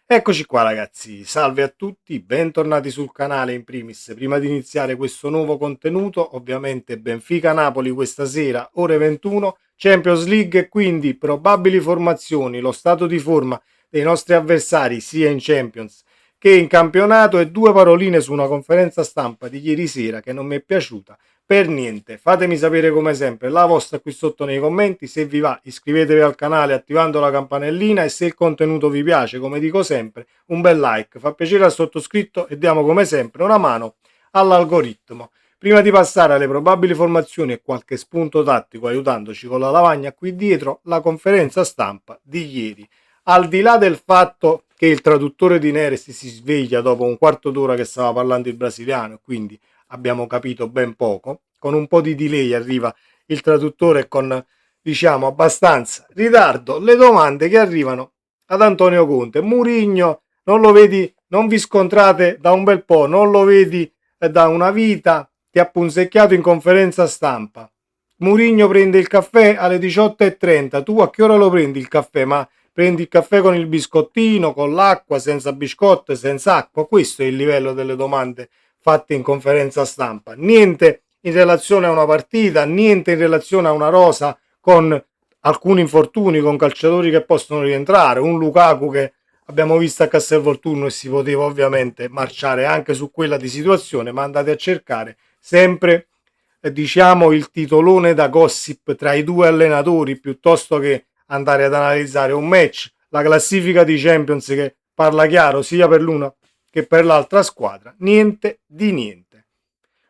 Eccoci qua ragazzi, salve a tutti, bentornati sul canale in primis. Prima di iniziare questo nuovo contenuto, ovviamente Benfica-Napoli questa sera, ore 21, Champions League e quindi probabili formazioni, lo stato di forma dei nostri avversari sia in Champions che in campionato e due paroline su una conferenza stampa di ieri sera che non mi è piaciuta per niente. Fatemi sapere come sempre la vostra qui sotto nei commenti, se vi va iscrivetevi al canale attivando la campanellina e se il contenuto vi piace, come dico sempre, un bel like, fa piacere al sottoscritto e diamo come sempre una mano all'algoritmo. Prima di passare alle probabili formazioni e qualche spunto tattico aiutandoci con la lavagna qui dietro, la conferenza stampa di ieri. Al di là del fatto che il traduttore di Neres si sveglia dopo un quarto d'ora che stava parlando il brasiliano, quindi abbiamo capito ben poco, con un po' di delay arriva il traduttore con, diciamo, abbastanza ritardo le domande che arrivano ad Antonio Conte. Mourinho non lo vedi, non vi scontrate da un bel po', non lo vedi da una vita, ti ha punzecchiato in conferenza stampa. Mourinho prende il caffè alle 18:30, tu a che ora lo prendi il caffè? Ma prendi il caffè con il biscottino, con l'acqua, senza biscotto, senza acqua? Questo è il livello delle domande fatte in conferenza stampa. Niente in relazione a una partita, niente in relazione a una rosa con alcuni infortuni, con calciatori che possono rientrare, un Lukaku che abbiamo visto a Castelvolturno e si poteva ovviamente marciare anche su quella di situazione, ma andate a cercare sempre diciamo il titolone da gossip tra i due allenatori piuttosto che andare ad analizzare un match, la classifica di Champions che parla chiaro sia per l'una che per l'altra squadra, niente di niente.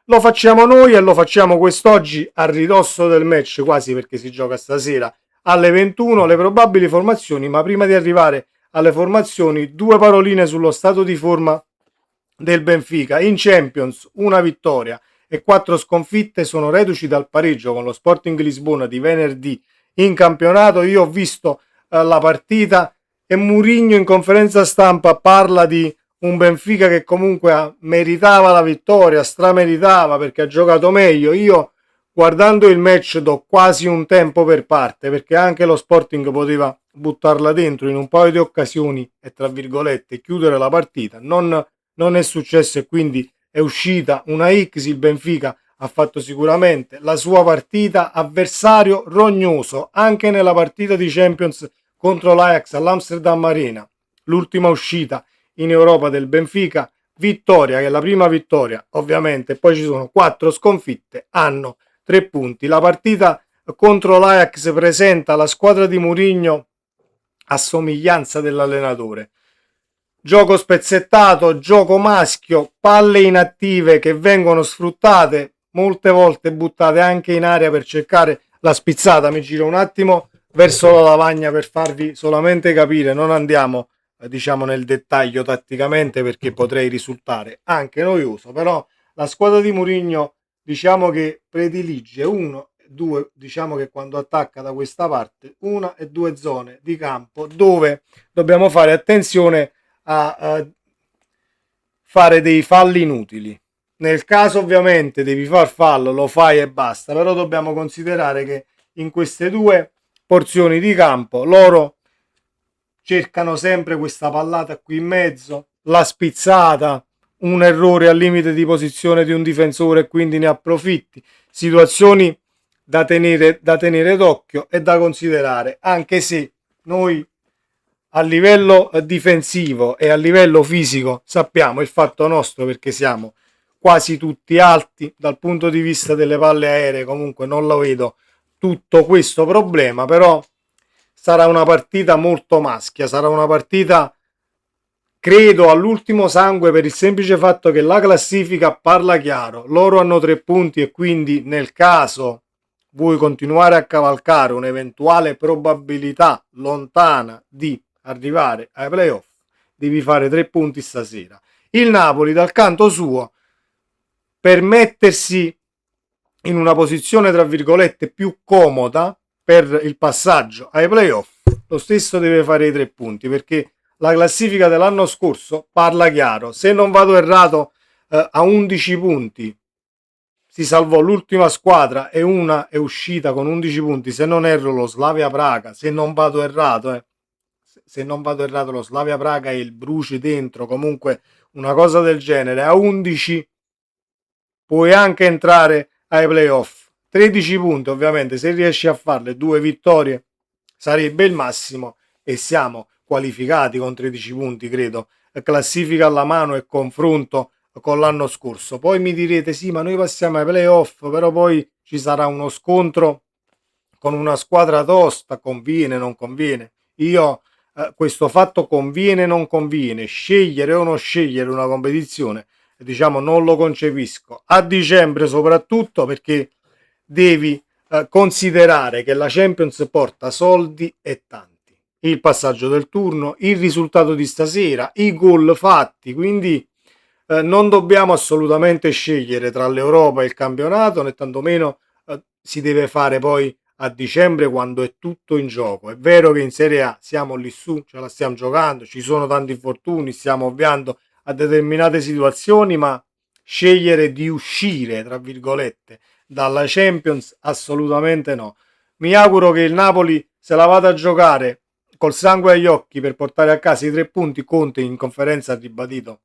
Lo facciamo noi e lo facciamo quest'oggi a ridosso del match, quasi perché si gioca stasera alle 21, le probabili formazioni, ma prima di arrivare alle formazioni, due paroline sullo stato di forma del Benfica. In Champions una vittoria e quattro sconfitte, sono reduci dal pareggio con lo Sporting Lisbona di venerdì. In campionato io ho visto la partita e Mourinho in conferenza stampa parla di un Benfica che comunque meritava la vittoria, strameritava perché ha giocato meglio. Io guardando il match do quasi un tempo per parte perché anche lo Sporting poteva buttarla dentro in un paio di occasioni e tra virgolette chiudere la partita. Non è successo e quindi è uscita una X. Il Benfica ha fatto sicuramente la sua partita, avversario rognoso anche nella partita di Champions contro l'Ajax all'Amsterdam Arena, l'ultima uscita in Europa del Benfica, vittoria che è la prima vittoria ovviamente, poi ci sono quattro sconfitte, hanno 3 punti. La partita contro l'Ajax presenta la squadra di Mourinho a somiglianza dell'allenatore. Gioco spezzettato, gioco maschio, palle inattive che vengono sfruttate, molte volte buttate anche in aria per cercare la spizzata. Mi giro un attimo verso la lavagna per farvi solamente capire, non andiamo diciamo nel dettaglio tatticamente perché potrei risultare anche noioso, però la squadra di Mourinho diciamo che predilige uno, due, diciamo che quando attacca da questa parte, una e due zone di campo dove dobbiamo fare attenzione a fare dei falli inutili. Nel caso ovviamente devi far fallo, lo fai e basta, però dobbiamo considerare che in queste due porzioni di campo loro cercano sempre questa pallata qui in mezzo, la spizzata, un errore al limite di posizione di un difensore e quindi ne approfitti. Situazioni da tenere d'occhio e da considerare, anche se noi a livello difensivo e a livello fisico sappiamo il fatto nostro perché siamo quasi tutti alti dal punto di vista delle palle aeree, comunque non lo vedo tutto questo problema, però sarà una partita molto maschia, sarà una partita credo all'ultimo sangue per il semplice fatto che la classifica parla chiaro, loro hanno 3 punti e quindi nel caso vuoi continuare a cavalcare un'eventuale probabilità lontana di arrivare ai playoff, devi fare 3 punti stasera. Il Napoli dal canto suo per mettersi in una posizione tra virgolette più comoda per il passaggio ai playoff, lo stesso deve fare i 3 punti perché la classifica dell'anno scorso parla chiaro. Se non vado errato, a 11 punti si salvò l'ultima squadra e una è uscita con 11 punti, se non erro lo Slavia Praga, se non vado errato, se non vado errato lo Slavia Praga e il Bruce dentro, comunque una cosa del genere, a 11 puoi anche entrare ai playoff. 13 punti ovviamente, se riesci a farle 2 vittorie sarebbe il massimo e siamo qualificati con 13 punti, credo, classifica alla mano e confronto con l'anno scorso. Poi mi direte sì, ma noi passiamo ai playoff, però poi ci sarà uno scontro con una squadra tosta, conviene, non conviene. Io questo fatto conviene, non conviene, scegliere o non scegliere una competizione, diciamo, non lo concepisco. A dicembre soprattutto perché devi considerare che la Champions porta soldi e tanti. Il passaggio del turno, il risultato di stasera, i gol fatti, quindi non dobbiamo assolutamente scegliere tra l'Europa e il campionato, né tantomeno si deve fare poi a dicembre quando è tutto in gioco. È vero che in Serie A siamo lì su, ce la stiamo giocando, ci sono tanti infortuni, stiamo ovviando a determinate situazioni, ma scegliere di uscire, tra virgolette, dalla Champions assolutamente no. Mi auguro che il Napoli se la vada a giocare col sangue agli occhi per portare a casa i 3 punti. Conte in conferenza ha ribadito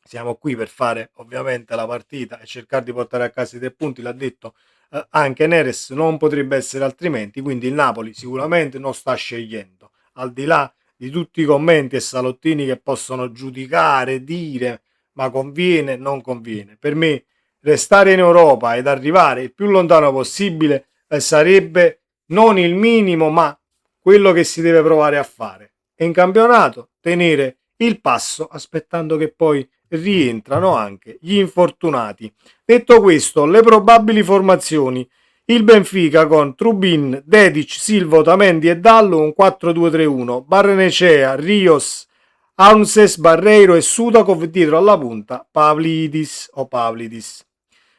siamo qui per fare ovviamente la partita e cercare di portare a casa i 3 punti, l'ha detto anche Neres, non potrebbe essere altrimenti, quindi il Napoli sicuramente non sta scegliendo, al di là di tutti i commenti e salottini che possono giudicare, dire ma conviene, non conviene. Per me restare in Europa ed arrivare il più lontano possibile sarebbe non il minimo, ma quello che si deve provare a fare. E in campionato tenere il passo aspettando che poi rientrano anche gli infortunati. Detto questo, le probabili formazioni: il Benfica con Trubin, Dedic, Silva, Otamendi e Dallo, un 4-2-3-1, Barrenechea, Rios, Almses, Barreiro e Sudakov, dietro alla punta Pavlidis o Pavlidis.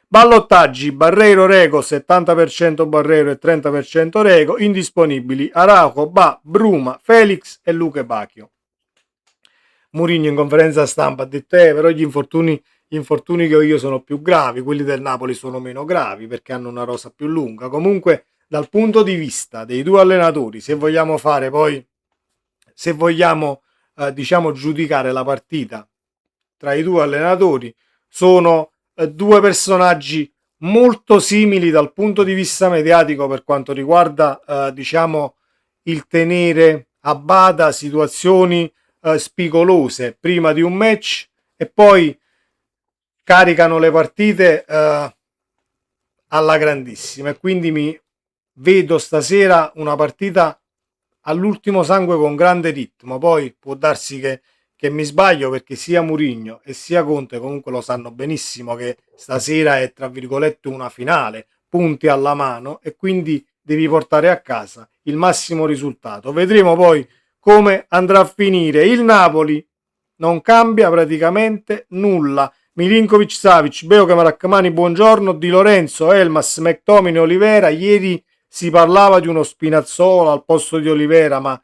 Ballottaggi: Barreiro, Rego, 70% Barreiro e 30% Rego. Indisponibili: Araujo, Ba, Bruma, Felix e Luque Bacchio. Mourinho in conferenza stampa ha detto però gli infortuni che ho io sono più gravi, quelli del Napoli sono meno gravi perché hanno una rosa più lunga. Comunque dal punto di vista dei due allenatori, se vogliamo fare poi, se vogliamo diciamo giudicare la partita tra i due allenatori, sono due personaggi molto simili dal punto di vista mediatico per quanto riguarda diciamo il tenere a bada situazioni spigolose prima di un match e poi caricano le partite alla grandissima e quindi mi vedo stasera una partita all'ultimo sangue con grande ritmo. Poi può darsi che mi sbaglio perché sia Mourinho e sia Conte comunque lo sanno benissimo che stasera è tra virgolette una finale, punti alla mano e quindi devi portare a casa il massimo risultato. Vedremo poi come andrà a finire. Il Napoli non cambia praticamente nulla. Milinkovic, Savic, Beo, Maraccamani, buongiorno, Di Lorenzo, Elmas, McTominay, Olivera. Ieri si parlava di uno Spinazzola al posto di Olivera, ma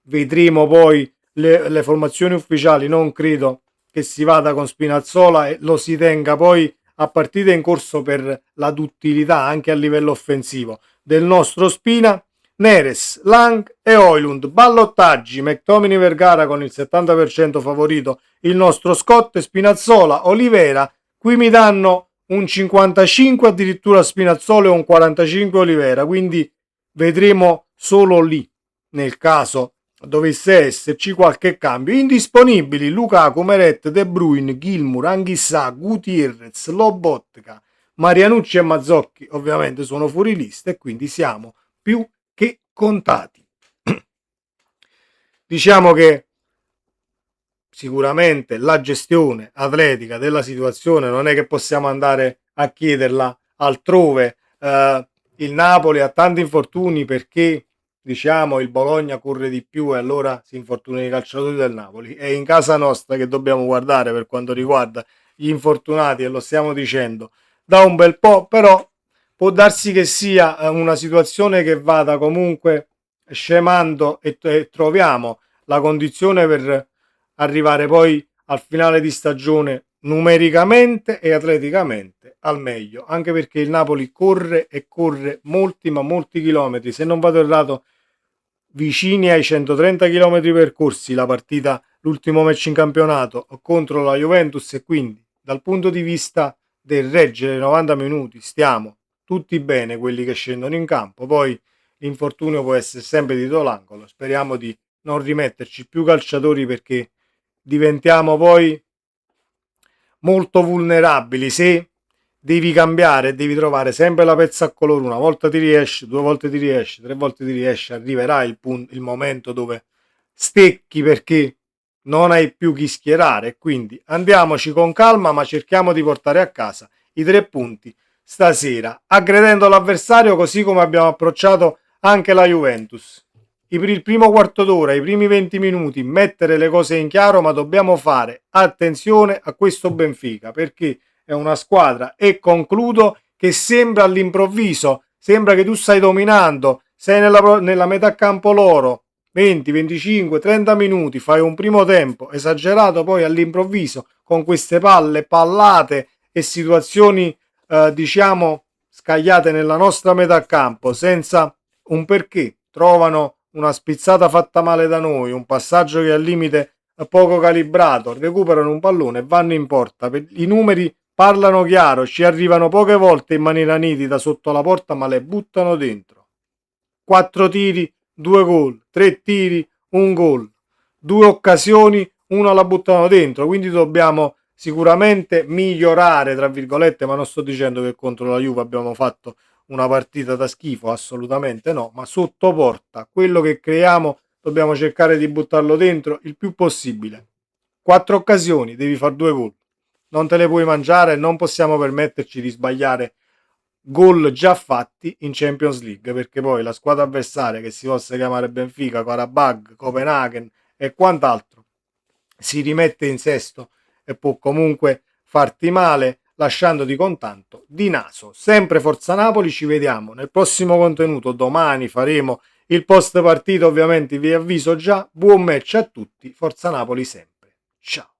vedremo poi le formazioni ufficiali. Non credo che si vada con Spinazzola e lo si tenga poi a partita in corso per la duttilità anche a livello offensivo del nostro Spina. Neres, Lang e Højlund. Ballottaggi: McTominay, Vergara con il 70% favorito, il nostro Scott, Spinazzola, Olivera. Qui mi danno un 55 addirittura Spinazzola e un 45 Olivera, quindi vedremo solo lì nel caso dovesse esserci qualche cambio. Indisponibili: Lukaku, Meret, De Bruyne, Gilmour, Anghissà, Gutierrez, Lobotka, Marianucci e Mazzocchi ovviamente sono fuori lista e quindi siamo più che contati. Diciamo che sicuramente la gestione atletica della situazione non è che possiamo andare a chiederla altrove. Il Napoli ha tanti infortuni perché diciamo il Bologna corre di più e allora si infortunano i calciatori del Napoli. È in casa nostra che dobbiamo guardare per quanto riguarda gli infortunati e lo stiamo dicendo da un bel po', però può darsi che sia una situazione che vada comunque scemando e troviamo la condizione per arrivare poi al finale di stagione numericamente e atleticamente al meglio, anche perché il Napoli corre e corre molti ma molti chilometri. Se non vado errato vicini ai 130 km percorsi la partita, l'ultimo match in campionato contro la Juventus, e quindi dal punto di vista del reggere 90 minuti stiamo tutti bene quelli che scendono in campo. Poi l'infortunio può essere sempre dietro l'angolo, speriamo di non rimetterci più calciatori perché diventiamo poi molto vulnerabili se devi cambiare, devi trovare sempre la pezza a colore. Una volta ti riesce, 2 volte ti riesce, 3 volte ti riesce, arriverà il momento dove stecchi perché non hai più chi schierare. Quindi andiamoci con calma, ma cerchiamo di portare a casa i 3 punti stasera, aggredendo l'avversario così come abbiamo approcciato anche la Juventus. Il primo quarto d'ora, i primi 20 minuti, mettere le cose in chiaro, ma dobbiamo fare attenzione a questo Benfica perché è una squadra, e concludo, che sembra all'improvviso, sembra che tu stai dominando, sei nella metà campo loro, 20, 25, 30 minuti, fai un primo tempo esagerato, poi all'improvviso con queste palle pallate e situazioni diciamo scagliate nella nostra metà campo senza un perché, trovano una spizzata fatta male da noi, un passaggio che è al limite poco calibrato, recuperano un pallone e vanno in porta. I numeri parlano chiaro, ci arrivano poche volte in maniera nitida sotto la porta, ma le buttano dentro. 4 tiri, 2 gol, 3 tiri, 1 gol, 2 occasioni, una la buttano dentro, quindi dobbiamo sicuramente migliorare, tra virgolette, ma non sto dicendo che contro la Juve abbiamo fatto una partita da schifo, assolutamente no, ma sotto porta quello che creiamo dobbiamo cercare di buttarlo dentro il più possibile. 4 occasioni, devi fare 2 gol, non te le puoi mangiare, non possiamo permetterci di sbagliare gol già fatti in Champions League, perché poi la squadra avversaria, che si possa chiamare Benfica, Karabag, Copenaghen e quant'altro, si rimette in sesto e può comunque farti male lasciandoti con tanto di naso. Sempre Forza Napoli, ci vediamo nel prossimo contenuto, domani faremo il post partita, ovviamente vi avviso già. Buon match a tutti, Forza Napoli sempre, ciao.